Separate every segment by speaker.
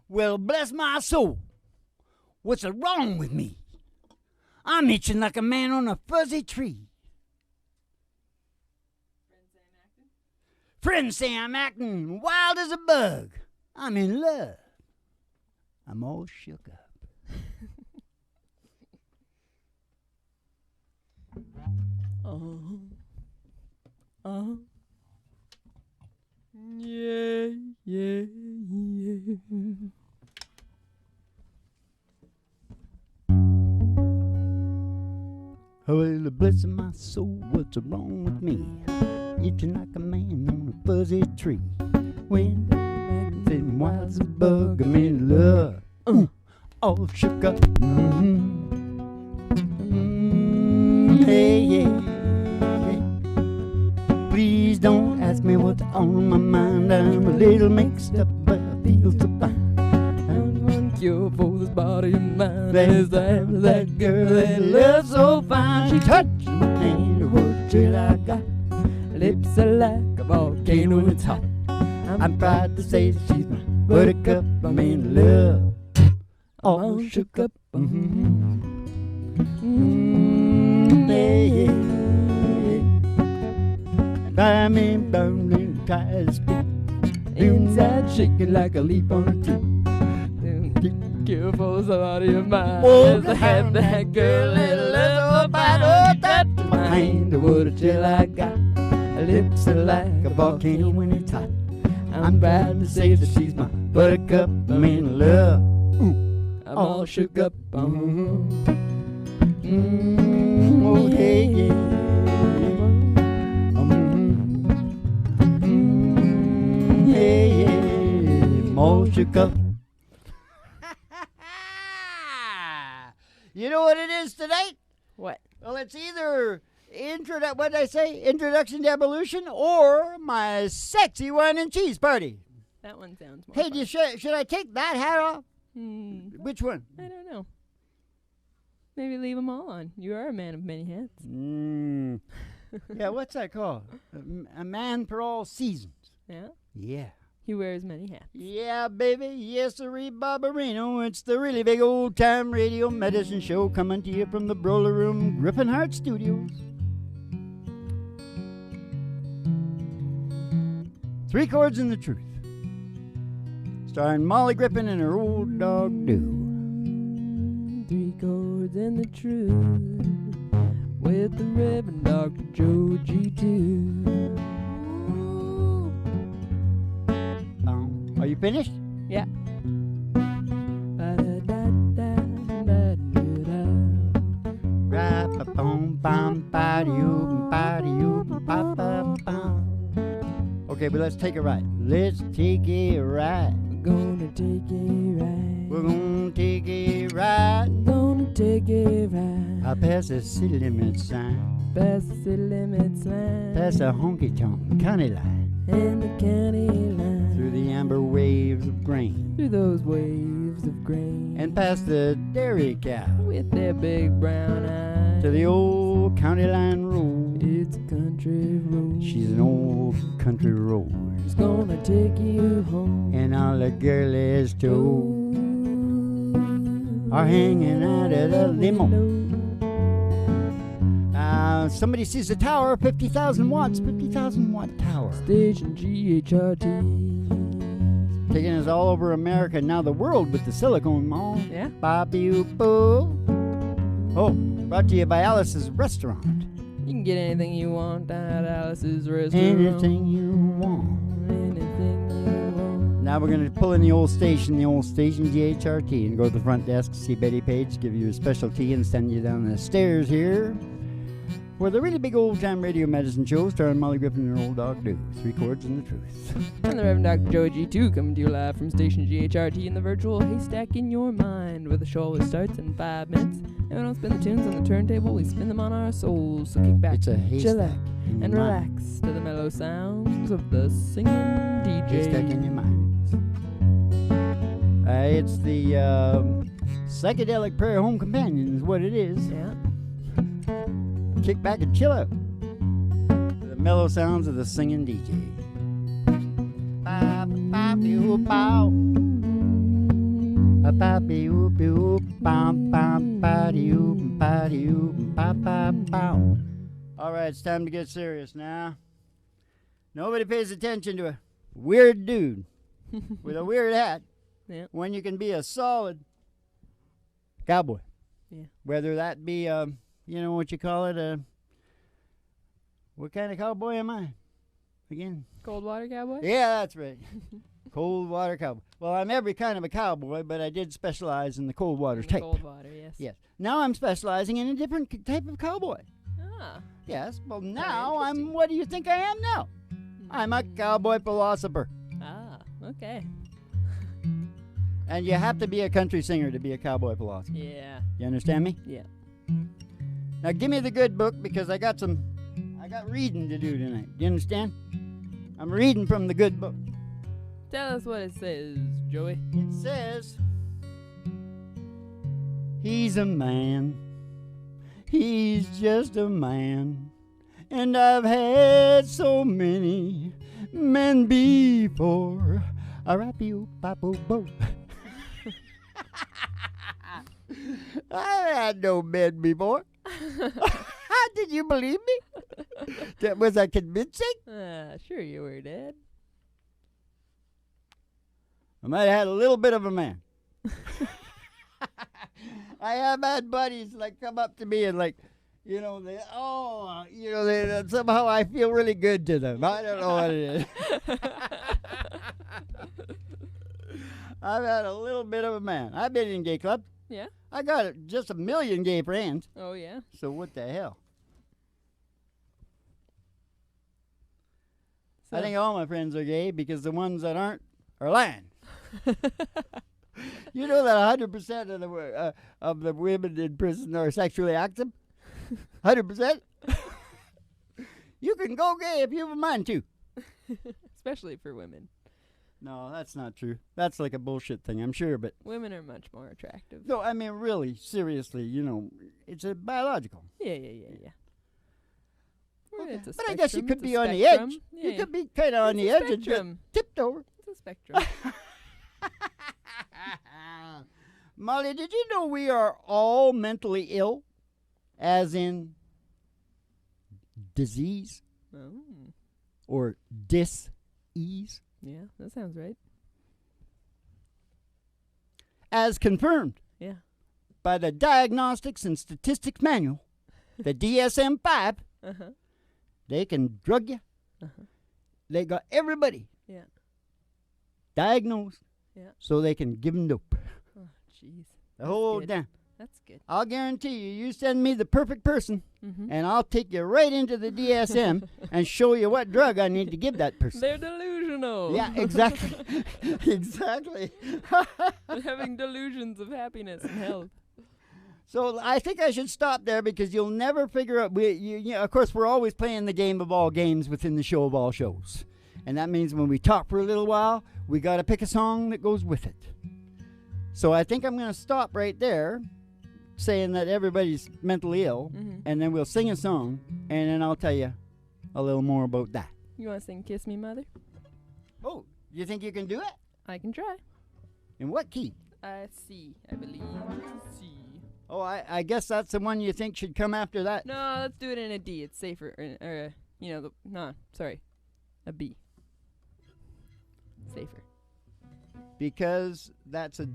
Speaker 1: Well, bless my soul. What's wrong with me? I'm itching like a man on a fuzzy tree. Friends say I'm acting wild as a bug. I'm in love. I'm all shook up.
Speaker 2: Yeah, yeah, yeah.
Speaker 1: Well, bless my soul, what's wrong with me? Itching like a man on a fuzzy tree. When I'm acting wild as a bug, I'm in love. All shook up. Hey, yeah. Please don't ask me what's on my mind. I'm a little mixed up, but I feel so fine.
Speaker 2: And one cure for this body of mine is that girl that looks so fine.
Speaker 1: She touched my hand, what till I got
Speaker 2: Lips are like a volcano when it's hot.
Speaker 1: I'm proud to say that she's my buttercup. I'm in love. All shook up. Yeah, yeah. I'm in burning, try to speak.
Speaker 2: Inside shaking like a leaf on a tree. Cure for somebody of mine
Speaker 1: Oh,
Speaker 2: is to have that girl that looks so fine. Oh, touch my hand, what a chill I got. Lips are like a volcano when it's hot. I'm proud to say that she's my buttercup. I'm in love. I'm all shook up.
Speaker 1: Oh, hey, yeah. Yeah, yeah. I'm all shook up. You know what it is tonight?
Speaker 2: What?
Speaker 1: Well, it's either what did I say? Introduction to Evolution or my sexy wine and cheese party.
Speaker 2: That one sounds more
Speaker 1: Hey,
Speaker 2: fun.
Speaker 1: should I take that hat off? Which one?
Speaker 2: I don't know. Maybe leave them all on. You are a man of many hats.
Speaker 1: Yeah, what's that called? A man for all seasons.
Speaker 2: Yeah?
Speaker 1: Yeah.
Speaker 2: He wears many hats.
Speaker 1: Yeah, baby. Yes, sirree, Barbarino. It's the really big old-time radio medicine show coming to you from the Broiler Room, Griffin Hart Studios. 3 Chords and the Truth. Starring Molly Griffin and her old dog, Doo.
Speaker 2: 3 Chords and the Truth with the Reverend Dr. Joe G2.
Speaker 1: Are you finished?
Speaker 2: Yeah.
Speaker 1: Okay, but let's take a ride. Let's take a ride.
Speaker 2: We're gonna take a ride.
Speaker 1: We're gonna take a ride.
Speaker 2: Gonna take a ride.
Speaker 1: I'll pass the city limit sign.
Speaker 2: Past the city limits line.
Speaker 1: Past the honky-tonk county line.
Speaker 2: And the county line.
Speaker 1: Through the amber waves of grain.
Speaker 2: Through those waves of grain.
Speaker 1: And past the dairy cow.
Speaker 2: With their big brown eyes.
Speaker 1: To the old county line road.
Speaker 2: It's a country road.
Speaker 1: She's an old country road.
Speaker 2: It's gonna take you home.
Speaker 1: And all the girlies too are hanging out of the limo. Somebody sees a tower, 50,000 watts, 50,000 watt tower.
Speaker 2: Station GHRT.
Speaker 1: Taking us all over America, now the world with the Silicon Mall.
Speaker 2: Yeah.
Speaker 1: Bobby-oo-boo. Oh, brought to you by Alice's Restaurant.
Speaker 2: You can get anything you want down at Alice's Restaurant.
Speaker 1: Anything you want.
Speaker 2: Anything you want.
Speaker 1: Now we're going to pull in the old station GHRT, and go to the front desk, see Betty Page, give you a special tea, and send you down the stairs here for the really big old-time radio medicine show starring Molly Griffin and her old dog, Doo. 3 Chords and the Truth.
Speaker 2: And the Reverend Dr. Joe G2 coming to you live from station GHRT in the virtual haystack in your mind, where the show always starts in 5 minutes. And we don't spin the tunes on the turntable, we spin them on our souls. So kick back,
Speaker 1: It's a haystack
Speaker 2: chillax,
Speaker 1: in
Speaker 2: and
Speaker 1: your
Speaker 2: relax
Speaker 1: mind.
Speaker 2: to the mellow sounds of the singing DJ.
Speaker 1: Haystack in your mind. It's the psychedelic prayer home companion is what it is.
Speaker 2: Yeah.
Speaker 1: Kick back and chill out to the mellow sounds of the singing DJ. Ba-ba-be oop oop bam bam ba-de oop ba-de oop ba-ba-bow. All right, it's time to get serious now. Nobody pays attention to a weird dude with a weird hat
Speaker 2: Yep.
Speaker 1: when you can be a solid cowboy.
Speaker 2: Yeah.
Speaker 1: Whether that be, you know what you call it, what kind of cowboy am I? Again?
Speaker 2: Cold water cowboy?
Speaker 1: Yeah, that's right. Cold water cowboy. Well, I'm every kind of a cowboy, but I did specialize in the cold water type.
Speaker 2: Cold water, yes.
Speaker 1: Yes. Now I'm specializing in a different type of cowboy.
Speaker 2: Ah.
Speaker 1: Yes. Well, now I'm. What do you think I am now? I'm a cowboy philosopher.
Speaker 2: Ah, okay.
Speaker 1: And you have to be a country singer to be a cowboy philosopher.
Speaker 2: Yeah.
Speaker 1: You understand me?
Speaker 2: Yeah.
Speaker 1: Now give me the good book because I got reading to do tonight. Do you understand? I'm reading from the good book.
Speaker 2: Tell us what it says, Joey.
Speaker 1: It says, he's a man. He's just a man. And I've had so many men before. A-rap-you-bop-bo-bo. I had no men before. Did you believe me? Was I convincing?
Speaker 2: Sure you were, Dad.
Speaker 1: I might have had a little bit of a man. I have had buddies like come up to me and like, you know, somehow I feel really good to them. I don't know what it is. I've had a little bit of a man. I've been in gay clubs.
Speaker 2: Yeah?
Speaker 1: I got just a million gay friends.
Speaker 2: Oh, yeah?
Speaker 1: So what the hell?
Speaker 2: So.
Speaker 1: I think all my friends are gay because the ones that aren't are lying. You know that 100% of the women in prison are sexually active? 100%? You can go gay if you have a mind to.
Speaker 2: Especially for women.
Speaker 1: No, that's not true. That's like a bullshit thing, I'm sure, but...
Speaker 2: Women are much more attractive.
Speaker 1: No, I mean, really, seriously, you know, it's a biological.
Speaker 2: Yeah.
Speaker 1: Okay.
Speaker 2: It's a
Speaker 1: But I guess you
Speaker 2: spectrum,
Speaker 1: could
Speaker 2: it's
Speaker 1: be
Speaker 2: a
Speaker 1: on the
Speaker 2: spectrum.
Speaker 1: edge.
Speaker 2: Yeah,
Speaker 1: You could be kind of on
Speaker 2: It's
Speaker 1: the
Speaker 2: a
Speaker 1: edge and just
Speaker 2: spectrum.
Speaker 1: tipped over.
Speaker 2: It's a spectrum.
Speaker 1: Molly, did you know we are all mentally ill? As in disease
Speaker 2: Oh.
Speaker 1: or dis-ease?
Speaker 2: Yeah, that sounds right.
Speaker 1: As confirmed
Speaker 2: Yeah.
Speaker 1: by the Diagnostics and Statistics Manual, the DSM-5,
Speaker 2: Uh-huh.
Speaker 1: they can drug you.
Speaker 2: Uh-huh.
Speaker 1: They got everybody
Speaker 2: Yeah.
Speaker 1: diagnosed
Speaker 2: Yeah.
Speaker 1: so they can give them dope.
Speaker 2: Oh, jeez.
Speaker 1: The whole
Speaker 2: good.
Speaker 1: damn.
Speaker 2: That's good.
Speaker 1: I'll guarantee you send me the perfect person,
Speaker 2: Mm-hmm.
Speaker 1: and I'll take you right into the DSM and show you what drug I need to give that person.
Speaker 2: They're delusional.
Speaker 1: Yeah, exactly. Exactly.
Speaker 2: They're having delusions of happiness and health.
Speaker 1: So I think I should stop there because you'll never figure out. Of course, we're always playing the game of all games within the show of all shows. And that means when we talk for a little while, we got to pick a song that goes with it. So I think I'm going to stop right there, saying that everybody's mentally ill,
Speaker 2: Mm-hmm.
Speaker 1: and then we'll sing a song, and then I'll tell you a little more about that.
Speaker 2: You want to sing Kiss Me, Mother?
Speaker 1: Oh, you think you can do it?
Speaker 2: I can try.
Speaker 1: In what key?
Speaker 2: C, I believe. C.
Speaker 1: Oh, I guess that's the one you think should come after that.
Speaker 2: No, let's do it in a D. It's safer. A B. Safer.
Speaker 1: Because that's a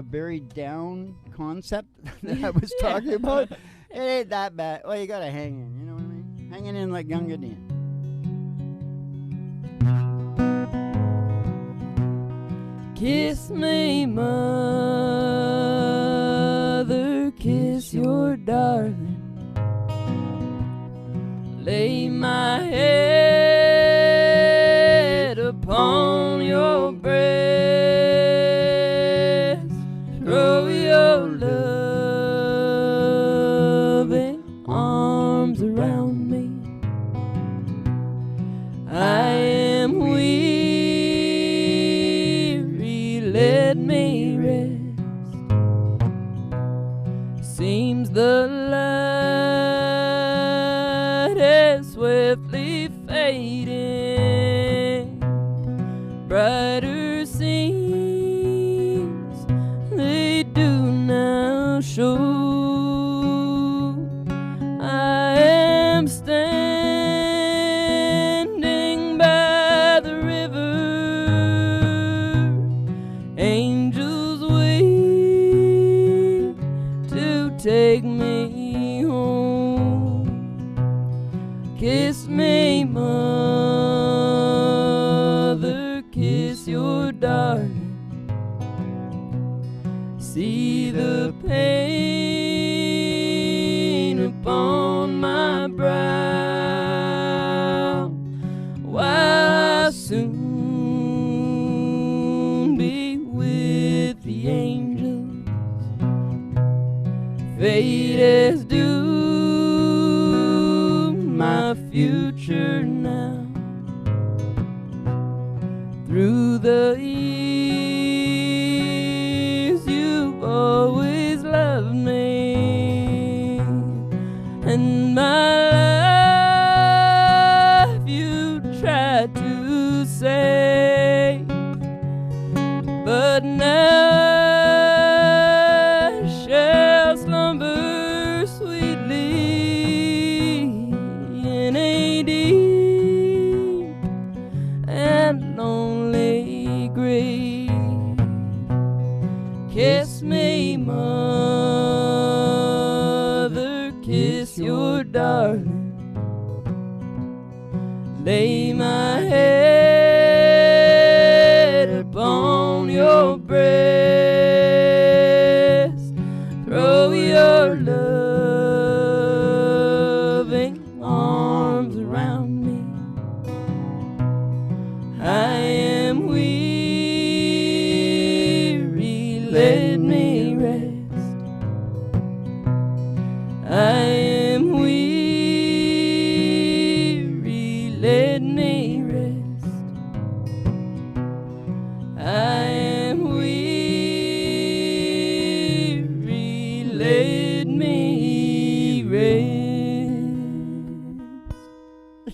Speaker 1: very down concept that I was talking about. It ain't that bad. Well, you gotta hang in, you know what I mean? Hanging in like Gunga Din.
Speaker 2: Kiss me, mother, kiss your darling. Lay my head upon your breast. Throw your loving arms around me. I am weary, let me rest. Seems the light is swiftly fading. Brighter seems I'm standing by the river, angels wait to take me home. Kiss me, mother, kiss your darling. See the pain upon my brow, while I'll soon be with the angels. Fate has doomed my future now. Through the years you've always loved me, and my life you tried to save, but now I shall slumber sweetly in a deep and lonely grave. Kiss me, mother, kiss your darling. Lay my head upon your breast. Throw your loving arms around me. I am weary, let me rest. I am weary, let me rest. I am weary, let me rest.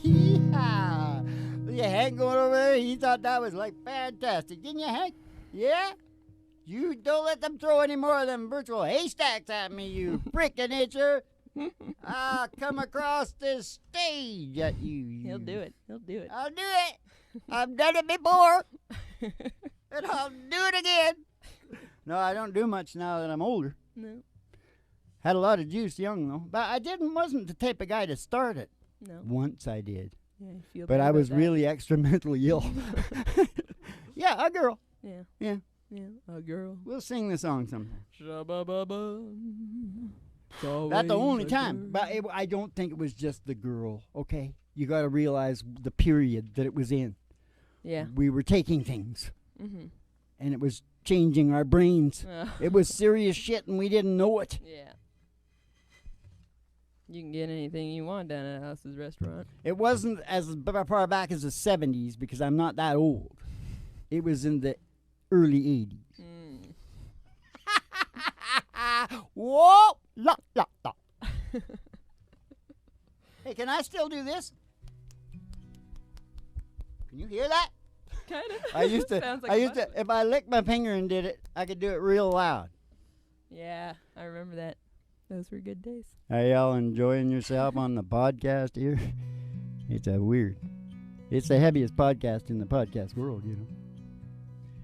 Speaker 1: Yeah. Yeah, Hank going over there, he thought that was like fantastic, didn't you, Hank? Yeah? You don't let them throw any more of them virtual haystacks at me, you frickin' itcher. I'll come across this stage at you.
Speaker 2: He'll do it. He'll do it.
Speaker 1: I'll do it. I've done it before, and I'll do it again. No, I don't do much now that I'm older.
Speaker 2: No.
Speaker 1: Had a lot of juice young, though. But wasn't the type of guy to start it.
Speaker 2: No.
Speaker 1: Once I did.
Speaker 2: Yeah, you feel
Speaker 1: But
Speaker 2: bad
Speaker 1: I
Speaker 2: about
Speaker 1: was
Speaker 2: that.
Speaker 1: really extra mentally ill. Yeah, a girl.
Speaker 2: Yeah.
Speaker 1: Yeah.
Speaker 2: Yeah. A girl.
Speaker 1: We'll sing the song sometime.
Speaker 2: Sha-ba-ba-ba.
Speaker 1: That's the only time. But I don't think it was just the girl, okay? You got to realize the period that it was in.
Speaker 2: Yeah.
Speaker 1: We were taking things,
Speaker 2: Mm-hmm.
Speaker 1: and it was changing our brains.
Speaker 2: Oh.
Speaker 1: It was serious shit, and we didn't know it.
Speaker 2: Yeah. You can get anything you want down at House's restaurant.
Speaker 1: It wasn't as far back as the 70s, because I'm not that old. It was in the early 80s.
Speaker 2: Mm.
Speaker 1: Whoa! La, la, la. Hey, can I still do this? Can you hear that?
Speaker 2: Kind of.
Speaker 1: I used to,
Speaker 2: Sounds like
Speaker 1: I
Speaker 2: a
Speaker 1: used to,
Speaker 2: button.
Speaker 1: if I licked my finger and did it, I could do it real loud.
Speaker 2: Yeah, I remember that. Those were good days.
Speaker 1: Are y'all enjoying yourself on the podcast here? It's weird. It's the heaviest podcast in the podcast world, you know.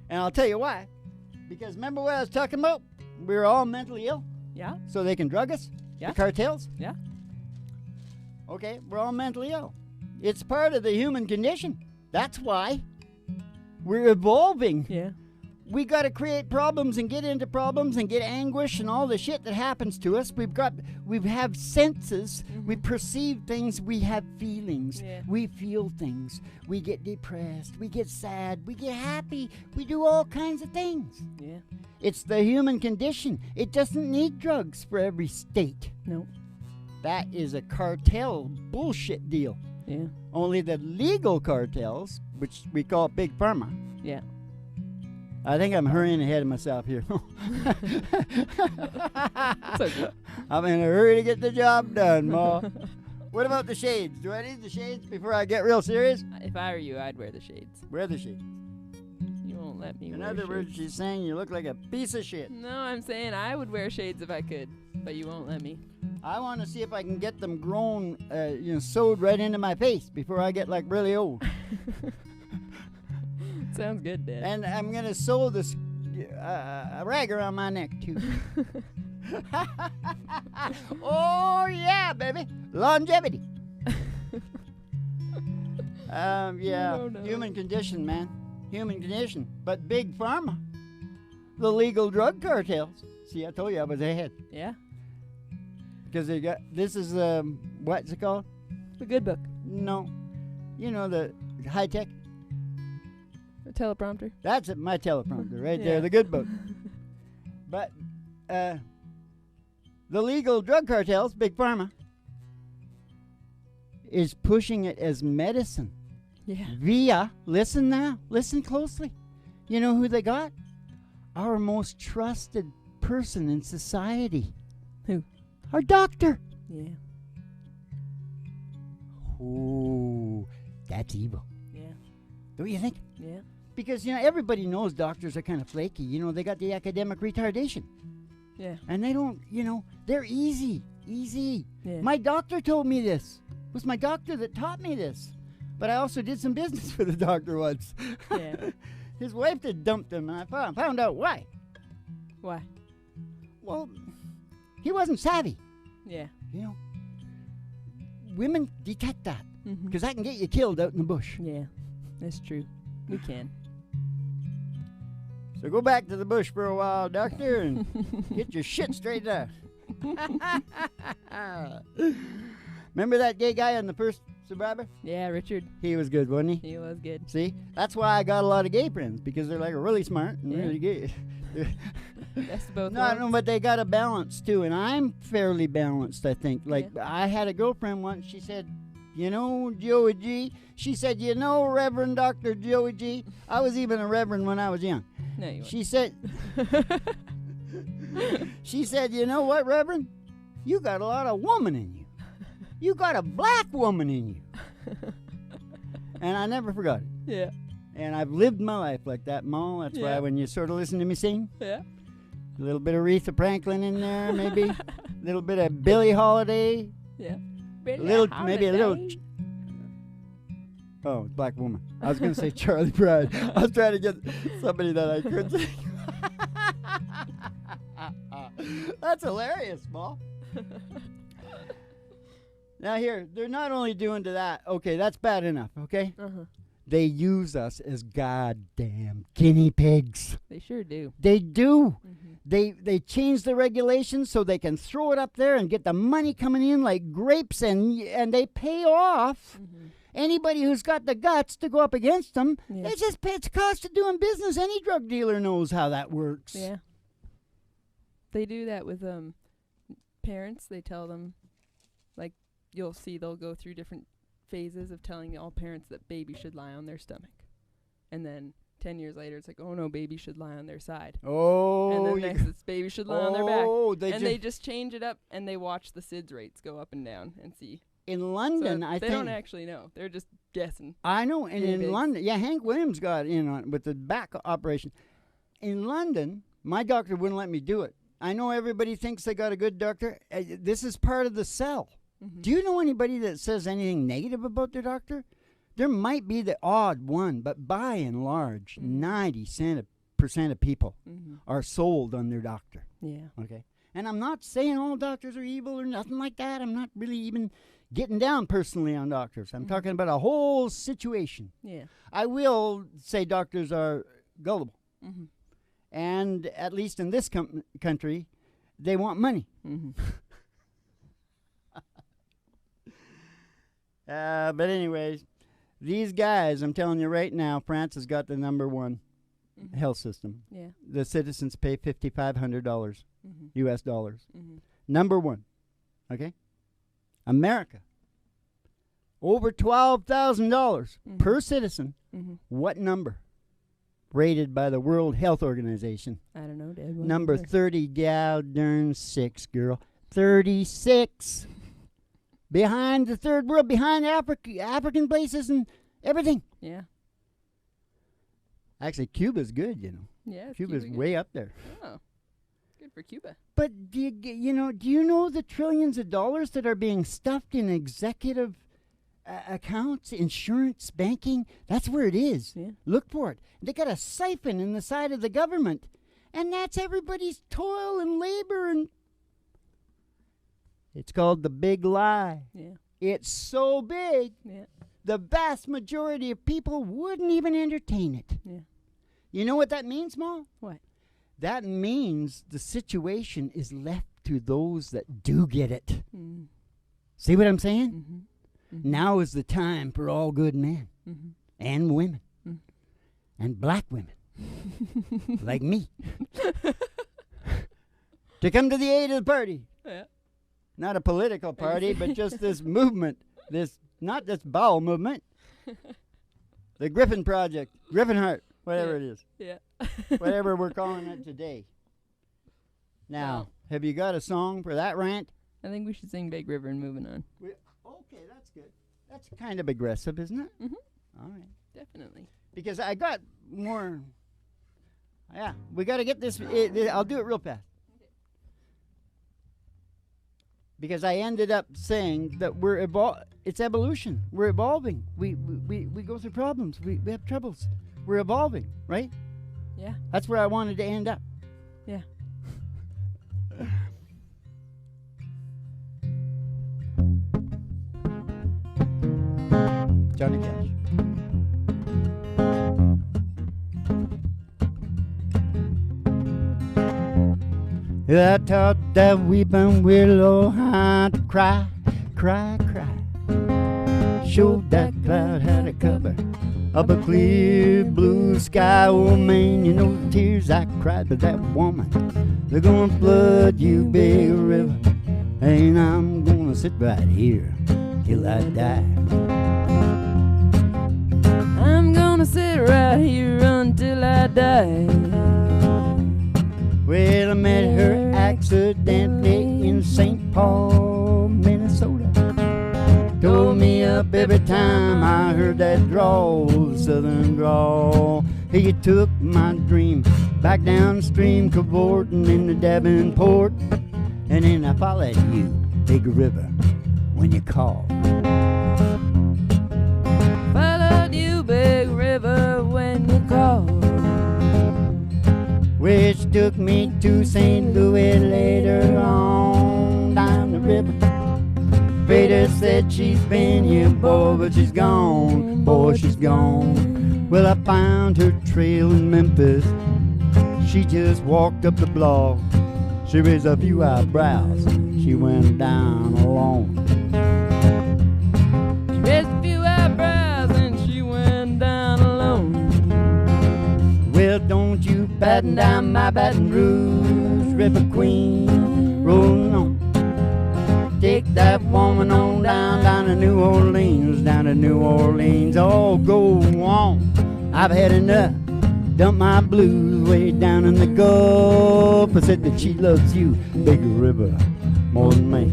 Speaker 1: And I'll tell you why. Because remember what I was talking about? We were all mentally ill,
Speaker 2: Yeah?
Speaker 1: so they can drug us?
Speaker 2: Yeah.
Speaker 1: The cartels?
Speaker 2: Yeah.
Speaker 1: Okay, we're all mentally ill. It's part of the human condition. That's why. We're evolving.
Speaker 2: Yeah.
Speaker 1: We got to create problems and get into problems and get anguish and all the shit that happens to us. We have senses. We perceive things. We have feelings.
Speaker 2: Yeah.
Speaker 1: We feel things. We get depressed. We get sad. We get happy. We do all kinds of things.
Speaker 2: Yeah.
Speaker 1: It's the human condition. It doesn't need drugs for every state.
Speaker 2: No.
Speaker 1: That is a cartel bullshit deal.
Speaker 2: Yeah.
Speaker 1: Only the legal cartels, which we call Big Pharma.
Speaker 2: Yeah.
Speaker 1: I think I'm hurrying ahead of myself here.
Speaker 2: It's okay.
Speaker 1: I'm in a hurry to get the job done, Ma. What about the shades? Do I need the shades before I get real serious?
Speaker 2: If I were you, I'd wear the shades.
Speaker 1: Wear the shades.
Speaker 2: You won't won't let me
Speaker 1: In
Speaker 2: wear
Speaker 1: other words,
Speaker 2: shades.
Speaker 1: she's saying you look like a piece of shit.
Speaker 2: No, I'm saying I would wear shades if I could, but you won't let me.
Speaker 1: I want to see if I can get them grown, sewed right into my face before I get like really old.
Speaker 2: Sounds good, Dad.
Speaker 1: And I'm gonna sew this a rag around my neck too. Oh yeah, baby, longevity. Yeah,
Speaker 2: Oh, no.
Speaker 1: human condition, man, human condition. But big pharma, the legal drug cartels. See, I told you I was ahead
Speaker 2: Yeah,
Speaker 1: because they got this is what's it called?
Speaker 2: the good book.
Speaker 1: No, you know the high tech.
Speaker 2: A teleprompter.
Speaker 1: That's it, my teleprompter right
Speaker 2: Yeah.
Speaker 1: there, the good book. But the legal drug cartels, big pharma, is pushing it as medicine
Speaker 2: Yeah.
Speaker 1: via, listen now, listen closely. You know who they got? Our most trusted person in society.
Speaker 2: Who?
Speaker 1: Our doctor.
Speaker 2: Yeah.
Speaker 1: Oh, that's evil.
Speaker 2: Yeah.
Speaker 1: Don't you think?
Speaker 2: Yeah.
Speaker 1: Because, everybody knows doctors are kind of flaky. They got the academic retardation.
Speaker 2: Yeah.
Speaker 1: And they don't, they're easy.
Speaker 2: Yeah.
Speaker 1: My doctor told me this. It was my doctor that taught me this. But I also did some business for the doctor once.
Speaker 2: Yeah.
Speaker 1: His wife had dumped him, and I found out why.
Speaker 2: Why?
Speaker 1: Well, he wasn't savvy.
Speaker 2: Yeah.
Speaker 1: Women detect that.
Speaker 2: Mm-hmm.
Speaker 1: Because that can get you killed out in the bush.
Speaker 2: Yeah. That's true. We can.
Speaker 1: So go back to the bush for a while, doctor, and get your shit straightened out. Remember that gay guy on the first Survivor?
Speaker 2: Yeah, Richard.
Speaker 1: He was good, wasn't he?
Speaker 2: He was good.
Speaker 1: See? That's why I got a lot of gay friends, because they're like really smart and
Speaker 2: Yeah.
Speaker 1: really gay.
Speaker 2: Best of both
Speaker 1: No,
Speaker 2: worlds.
Speaker 1: no, but they got a balance too, and I'm fairly balanced, I think. Like, I had a girlfriend once, she said, Joey G. She said, Reverend Dr. Joey G. I was even a reverend when I was young.
Speaker 2: No, you
Speaker 1: She said, you know what, Reverend? You got a lot of woman in you. You got a black woman in you. And I never forgot it.
Speaker 2: Yeah.
Speaker 1: And I've lived my life like that, Ma. That's why
Speaker 2: Yeah.
Speaker 1: when you sort of listen to me sing,
Speaker 2: Yeah.
Speaker 1: a little bit of Aretha Franklin in there, maybe. A little bit of Billie Holiday.
Speaker 2: Yeah.
Speaker 1: Maybe a little. Oh, black woman. I was going to say Charlie Pride. I was trying to get somebody that I could sing. That's hilarious, Ma. Now here, they're not only doing to that. Okay, that's bad enough, okay?
Speaker 2: Uh-huh.
Speaker 1: They use us as goddamn guinea pigs.
Speaker 2: They sure do.
Speaker 1: They do.
Speaker 2: Mm-hmm.
Speaker 1: They change the regulations so they can throw it up there and get the money coming in like grapes, and they pay off
Speaker 2: Mm-hmm.
Speaker 1: anybody who's got the guts to go up against them.
Speaker 2: Yeah.
Speaker 1: It's cost of doing business. Any drug dealer knows how that works.
Speaker 2: Yeah. They do that with parents. They tell them, like, you'll see they'll go through different phases of telling all parents that baby should lie on their stomach. And then 10 years later, it's like, oh no, baby should lie on their side.
Speaker 1: Oh,
Speaker 2: And then next, it's baby should lie on their back.
Speaker 1: They
Speaker 2: They just change it up, and they watch the SIDS rates go up and down and see.
Speaker 1: in London,
Speaker 2: So
Speaker 1: I
Speaker 2: they
Speaker 1: think.
Speaker 2: don't actually know. They're just guessing.
Speaker 1: I know, and
Speaker 2: guinea
Speaker 1: in
Speaker 2: pigs.
Speaker 1: London, yeah, Hank Williams got in on it with the back operation. In London, my doctor wouldn't let me do it. I know everybody thinks they got a good doctor. This is part of the sell.
Speaker 2: Mm-hmm.
Speaker 1: Do you know anybody that says anything negative about their doctor? There might be the odd one, but by and large, 90% of people are sold on their doctor.
Speaker 2: Yeah.
Speaker 1: Okay? And I'm not saying all doctors are evil or nothing like that. I'm not really even getting down personally on doctors. I'm talking about a whole situation.
Speaker 2: Yeah.
Speaker 1: I will say doctors are gullible.
Speaker 2: Mm-hmm.
Speaker 1: And at least in this country, they want money.
Speaker 2: Mm-hmm.
Speaker 1: But anyways, these guys, I'm telling you right now, France has got the number one health system.
Speaker 2: Yeah.
Speaker 1: The citizens pay $5,500 US dollars.
Speaker 2: Mm-hmm.
Speaker 1: Number one. Okay? America, over $12,000 per citizen.
Speaker 2: Mm-hmm.
Speaker 1: What number? Rated by the World Health Organization.
Speaker 2: I don't know, Dad.
Speaker 1: Number 30, darn 6, girl. 36. Behind the third world, behind African places and everything.
Speaker 2: Yeah.
Speaker 1: Actually, Cuba's good, you know.
Speaker 2: Yeah,
Speaker 1: Cuba's
Speaker 2: Cuba good.
Speaker 1: way up there.
Speaker 2: Oh, good for Cuba.
Speaker 1: But do you know the trillions of dollars that are being stuffed in executive accounts, insurance, banking? That's where it is.
Speaker 2: Yeah.
Speaker 1: Look for it. They got a siphon in the side of the government, and that's everybody's toil and labor, and it's called the big lie.
Speaker 2: Yeah.
Speaker 1: It's so big,
Speaker 2: Yeah.
Speaker 1: the vast majority of people wouldn't even entertain it.
Speaker 2: Yeah.
Speaker 1: You know what that means, Ma?
Speaker 2: What?
Speaker 1: That means the situation is left to those that do get it.
Speaker 2: Mm.
Speaker 1: See what I'm saying?
Speaker 2: Mm-hmm. Mm-hmm.
Speaker 1: Now is the time for all good men
Speaker 2: Mm-hmm.
Speaker 1: and women
Speaker 2: Mm.
Speaker 1: and black women like me to come to the aid of the party.
Speaker 2: Yeah.
Speaker 1: Not a political party, but just this movement. Not this bowel movement. The Griffin Project, Griffin Heart, whatever it is.
Speaker 2: Yeah.
Speaker 1: Whatever we're calling it today. Now,
Speaker 2: Wow.
Speaker 1: have you got a song for that rant?
Speaker 2: I think we should sing Big River and moving on.
Speaker 1: Okay, that's good. That's kind of aggressive, isn't it?
Speaker 2: Mm-hmm.
Speaker 1: All right.
Speaker 2: Definitely.
Speaker 1: Because I got more. Yeah, we got to get this. I'll do it real fast. Because I ended up saying that it's evolution. We're evolving. We go through problems. We have troubles. We're evolving, right?
Speaker 2: Yeah.
Speaker 1: That's where I wanted to end up.
Speaker 2: Yeah.
Speaker 1: Johnny Cash. I taught that weeping willow how to cry, cry, cry. Showed that cloud how to cover up a clear blue sky. Oh man, you know the tears I cried for that woman, they're gonna flood you, big river. And I'm gonna sit right here till I die.
Speaker 2: I'm gonna sit right here until I die.
Speaker 1: Well, I met her accidentally in St. Paul, Minnesota. Told me up every time I heard that drawl, southern drawl. He took my dream back downstream, cavorting in the Davenport. And then I followed you, big river, when you called.
Speaker 2: Followed you, big river, when you called.
Speaker 1: Which took me to St. Louis later on down the river. Vader said she's been here, boy, but she's gone, boy, she's gone. Well, I found her trail in Memphis. She just walked up the block. She raised a few eyebrows. She went down alone.
Speaker 2: She raised a few eyebrows and she went down alone.
Speaker 1: Well, don't you batten down my Baton Rouge, River Queen, rolling on. Take that woman on down to New Orleans, down to New Orleans. Oh, go on, I've had enough. Dump my blues way down in the Gulf. I said that she loves you, big river, more than me.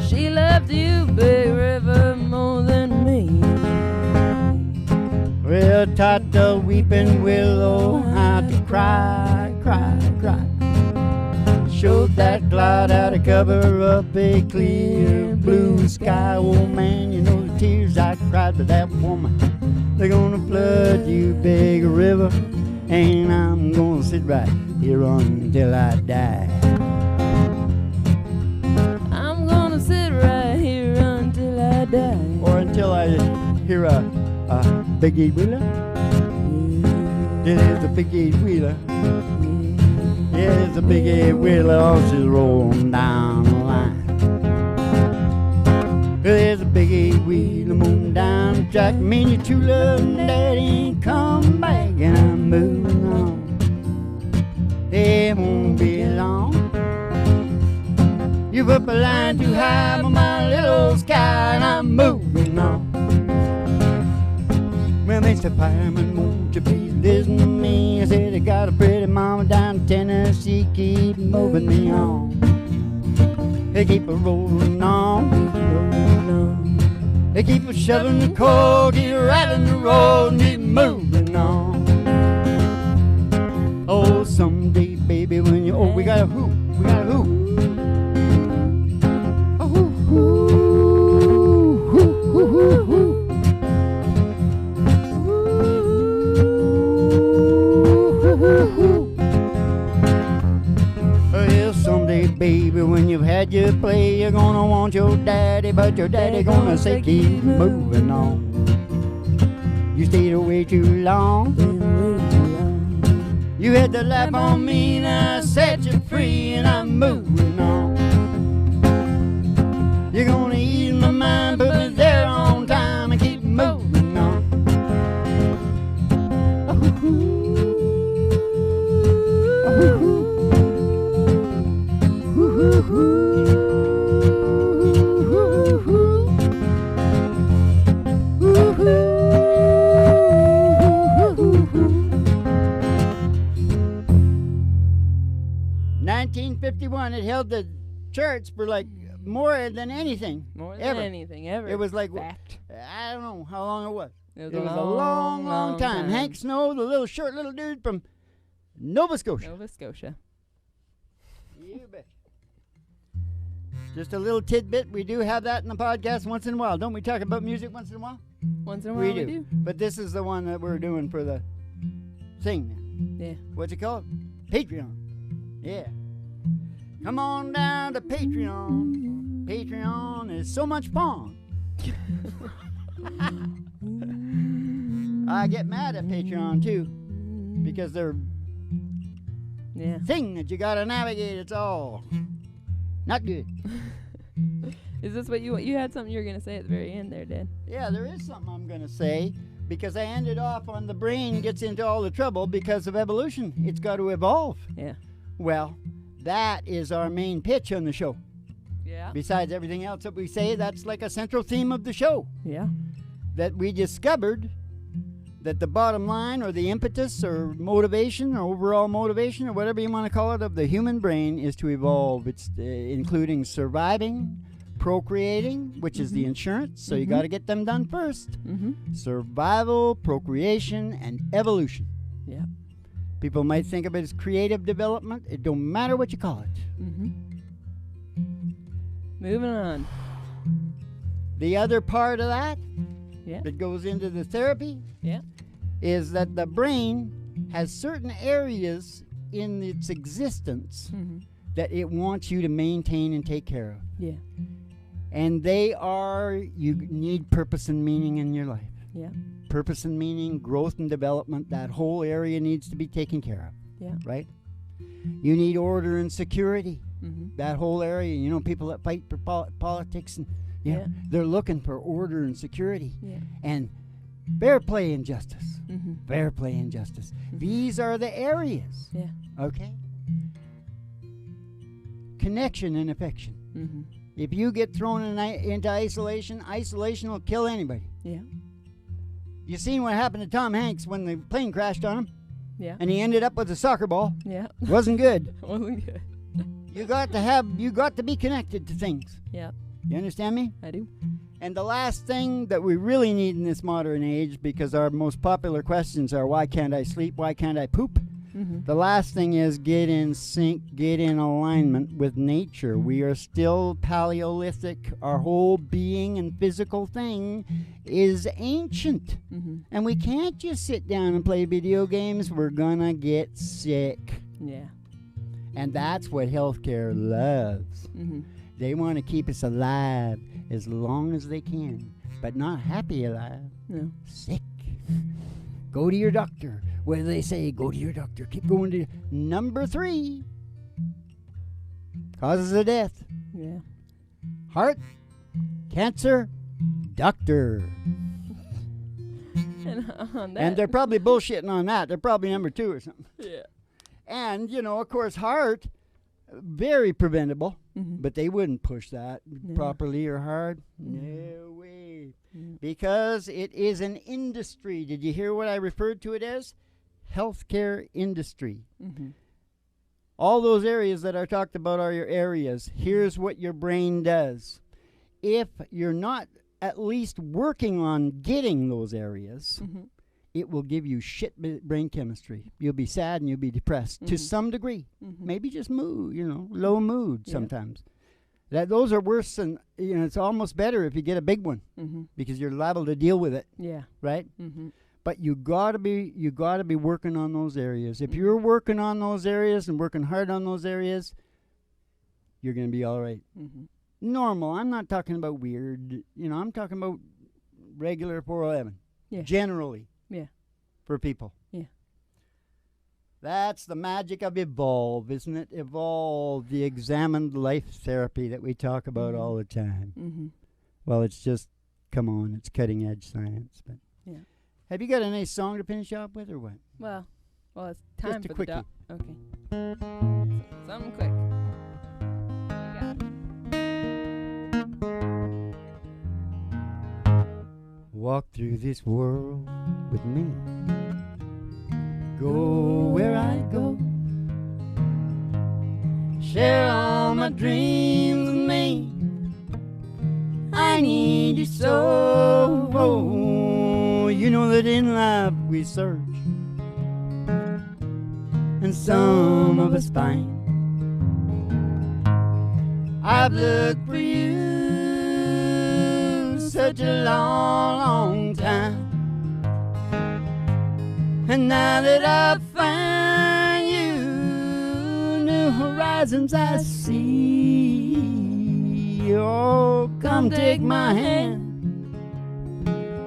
Speaker 2: She loves you, big river, more than me.
Speaker 1: Well, taught the weeping willow how to cry, cry, cry. Showed that cloud how to cover up a clear blue sky. Oh man, you know the tears I cried for that woman, they're gonna flood you, big river. And I'm gonna sit right here until I die.
Speaker 2: I'm gonna sit right here until I die.
Speaker 1: Or until I hear a big eight wheeler. It is a big eight wheeler. Yeah, it's a big eight wheeler. Oh, she's rolling down the line. There's a big eight wheeler moving down the track. Me and your true love and daddy ain't come back, and I'm moving on. It won't be long. You've up a line too high for my little sky, and I'm moving on. Well, Mr. Fireman, won't you please listen to me? I said I got a pretty mama down in Tennessee, keep moving me on. They keep a rolling on, rolling on. They keep shoving the coal, keep riding the road, and keep moving on. Oh, someday, baby, when you... Oh, we got a hoop. We got a hoop. A hoop, hoop, hoop, hoop, hoop, hoop. Well, someday, baby, when you've had your play, you're gonna want your daddy, but your daddy gonna say keep moving on. You stayed away too long. You had to laugh on me, and I set you free, and I'm moving on. You're gonna ease my mind, put me there on time, and keep moving on. It held the charts for like more than anything.
Speaker 2: More than
Speaker 1: ever.
Speaker 2: Anything ever.
Speaker 1: It was like,
Speaker 2: Fact.
Speaker 1: I don't know how long it was.
Speaker 2: It
Speaker 1: was a long time. Hank Snow, the little short little dude from Nova Scotia.
Speaker 2: Nova Scotia.
Speaker 1: You bet. Just a little tidbit. We do have that in the podcast once in a while. Don't we talk about music once in a while?
Speaker 2: Once in a while we do.
Speaker 1: But this is the one that we're doing for the thing.
Speaker 2: Yeah.
Speaker 1: What's it called? Patreon. Yeah. Come on down to Patreon. Patreon is so much fun. I get mad at Patreon too, because they're thing that you gotta navigate. It's all not good.
Speaker 2: Is this what you had something you were gonna say at the very end there, Dad?
Speaker 1: Yeah, there is something I'm gonna say, because I ended off on the brain gets into all the trouble because of evolution. It's got to evolve.
Speaker 2: Yeah.
Speaker 1: Well, that is our main pitch on the show.
Speaker 2: Yeah.
Speaker 1: Besides everything else that we say, that's like a central theme of the show.
Speaker 2: Yeah.
Speaker 1: That we discovered that the bottom line, or the impetus, or motivation, or overall motivation, or whatever you want to call it, of the human brain is to evolve. It's including surviving, procreating, which is the insurance, so you got to get them done first. Survival, procreation, and evolution.
Speaker 2: Yeah.
Speaker 1: People might think of it as creative development. It don't matter what you call it.
Speaker 2: Moving on.
Speaker 1: The other part of that
Speaker 2: Yeah.
Speaker 1: that goes into the therapy
Speaker 2: Yeah.
Speaker 1: is that the brain has certain areas in its existence that it wants you to maintain and take care of.
Speaker 2: Yeah.
Speaker 1: And they are, you need purpose and meaning in your life.
Speaker 2: Yeah.
Speaker 1: Purpose and meaning, growth and development, that whole area needs to be taken care of.
Speaker 2: Yeah.
Speaker 1: Right? You need order and security. That whole area, you know, people that fight for politics, and they're looking for order and security.
Speaker 2: Yeah.
Speaker 1: And fair play and justice. Fair play and justice. These are the areas.
Speaker 2: Yeah.
Speaker 1: Okay? Connection and affection. If you get thrown into isolation, isolation will kill anybody.
Speaker 2: Yeah.
Speaker 1: You seen what happened to Tom Hanks when the plane crashed on him?
Speaker 2: Yeah.
Speaker 1: And he ended up with a soccer ball.
Speaker 2: Yeah.
Speaker 1: Wasn't good.
Speaker 2: Wasn't good.
Speaker 1: You got to be connected to things.
Speaker 2: Yeah.
Speaker 1: You understand me?
Speaker 2: I do.
Speaker 1: And the last thing that we really need in this modern age, because our most popular questions are, why can't I sleep? Why can't I poop? The last thing is get in sync, get in alignment with nature. We are still Paleolithic. Our whole being and physical thing is ancient. And we can't just sit down and play video games. We're gonna get sick.
Speaker 2: Yeah.
Speaker 1: And that's what healthcare loves. They want to keep us alive as long as they can, but not happy alive.
Speaker 2: No.
Speaker 1: Sick. Go to your doctor. What do they say? Go to your doctor. Keep going to number 3. Causes of death.
Speaker 2: Yeah.
Speaker 1: Heart, cancer, doctor.
Speaker 2: And on that.
Speaker 1: And they're probably bullshitting on that. They're probably number 2 or something.
Speaker 2: Yeah.
Speaker 1: And, you know, of course, heart, very preventable, but they wouldn't push that properly or hard. No way. Because it is an industry. Did you hear what I referred to it as? Healthcare industry. All those areas that I talked about are your areas. Here's what your brain does. If you're not at least working on getting those areas, it will give you shit brain chemistry. You'll be sad and you'll be depressed to some degree. Maybe just mood, low mood sometimes. Those are worse than, it's almost better if you get a big one because you're liable to deal with it.
Speaker 2: Yeah.
Speaker 1: Right? But you gotta be working on those areas. If you're working on those areas and working hard on those areas, you're gonna be all right. Normal. I'm not talking about weird. I'm talking about regular 411.
Speaker 2: Yeah.
Speaker 1: Generally.
Speaker 2: Yeah.
Speaker 1: For people.
Speaker 2: Yeah.
Speaker 1: That's the magic of Evolve, isn't it? Evolve, the examined life therapy that we talk about all the time. Well, it's just, come on, it's cutting edge science. But
Speaker 2: yeah.
Speaker 1: Have you got a nice song to finish up with, or what?
Speaker 2: Well, it's time
Speaker 1: just a
Speaker 2: for
Speaker 1: quickie.
Speaker 2: the Okay. Something quick.
Speaker 1: Walk through this world with me. Go where I go. Share all my dreams with me. I need you so. Oh, you know that in life we search, and some of us find. I've looked for you such a long, long time, and now that I've found you, new horizons I see. Oh, come take my hand,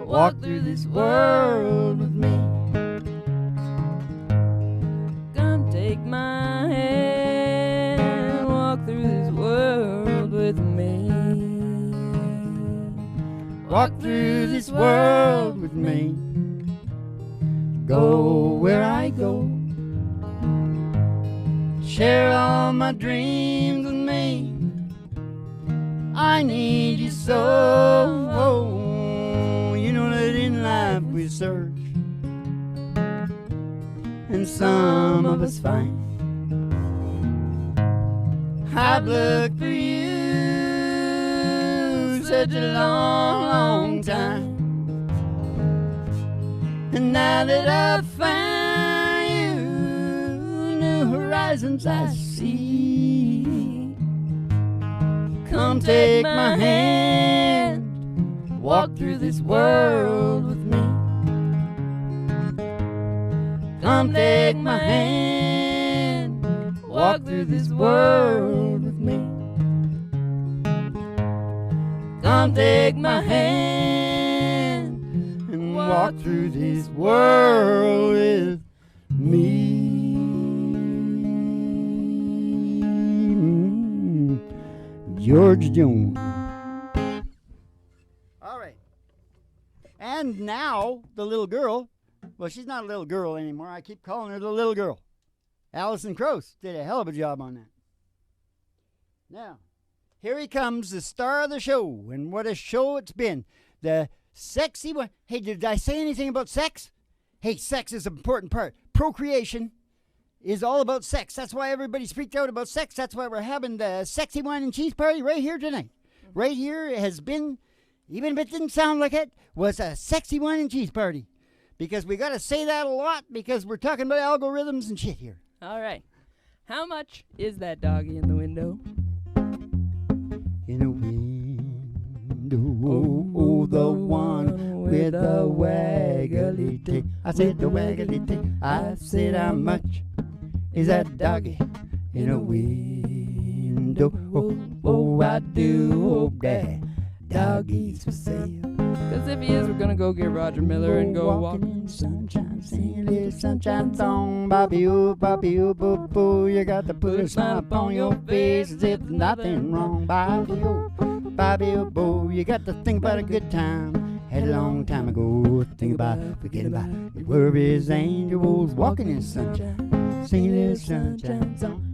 Speaker 1: walk through this world with me.
Speaker 2: Come take my hand, walk through this world with me.
Speaker 1: Walk through this world with me. Go where I go. Share all my dreams with me. I need you so. Oh, you know that in life we search, and some of us find. I've looked for you such a long, long time, and now that I've found you, new horizons I see. Come take my hand, walk through this world with me. Come take my hand, walk through this world with me. Come take my hand and walk through this world with me. George Jones. All right. And now the little girl, well, she's not a little girl anymore. I keep calling her the little girl. Alison Krauss did a hell of a job on that. Now, here he comes, the star of the show, and what a show it's been. The sexy one. Hey, did I say anything about sex? Hey, sex is an important part. Procreation is all about sex. That's why everybody's freaked out about sex. That's why we're having the sexy wine and cheese party right here tonight. Right here has been, even if it didn't sound like it, was a sexy wine and cheese party. Because we got to say that a lot because we're talking about algorithms and shit here.
Speaker 2: All right. How much is that doggy in the window?
Speaker 1: In a window, oh, the one with the waggly tail. I said the waggly tail. I said how much is that doggy in a window? Oh, I do hope that doggy's for sale.
Speaker 2: Because if he is, we're going to go get Roger Miller and go walking
Speaker 1: in the sunshine, sing a little sunshine song. Bobby, boo, boo, boo. You got to put a smile upon your face as if there's nothing wrong. Bobby, boo. You got to think about a good time. Had a long time ago. Think about, forget about your worries, angels walking in the sunshine. Sing a little sunshine song.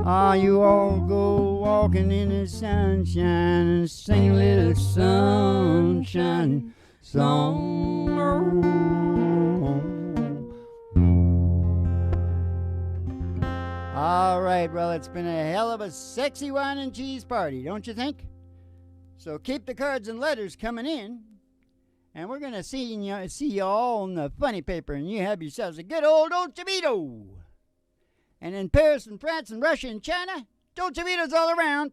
Speaker 1: Ah, you all go walking in the sunshine and sing a little sunshine song. All right, well, it's been a hell of a sexy wine and cheese party, don't you think? So keep the cards and letters coming in. And we're going to see you all on the funny paper. And you have yourselves a good old Dolce Vito. And in Paris and France and Russia and China, Dolce Vito's all around.